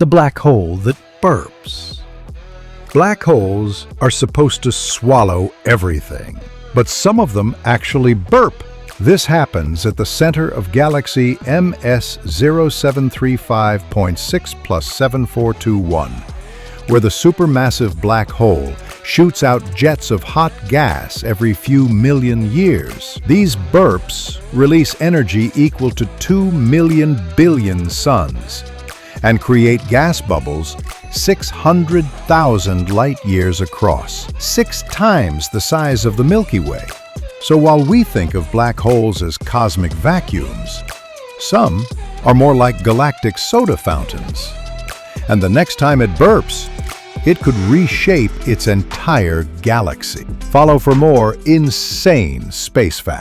The black hole that burps. Black holes are supposed to swallow everything, but some of them actually burp. This happens at the center of galaxy MS 0735.6 plus 7421, where the supermassive black hole shoots out jets of hot gas every few million years. These burps release energy equal to 2 million billion suns and create gas bubbles 600,000 light-years across, 6 times the size of the Milky Way. So while we think of black holes as cosmic vacuums, some are more like galactic soda fountains. And the next time it burps, it could reshape its entire galaxy. Follow for more insane space facts.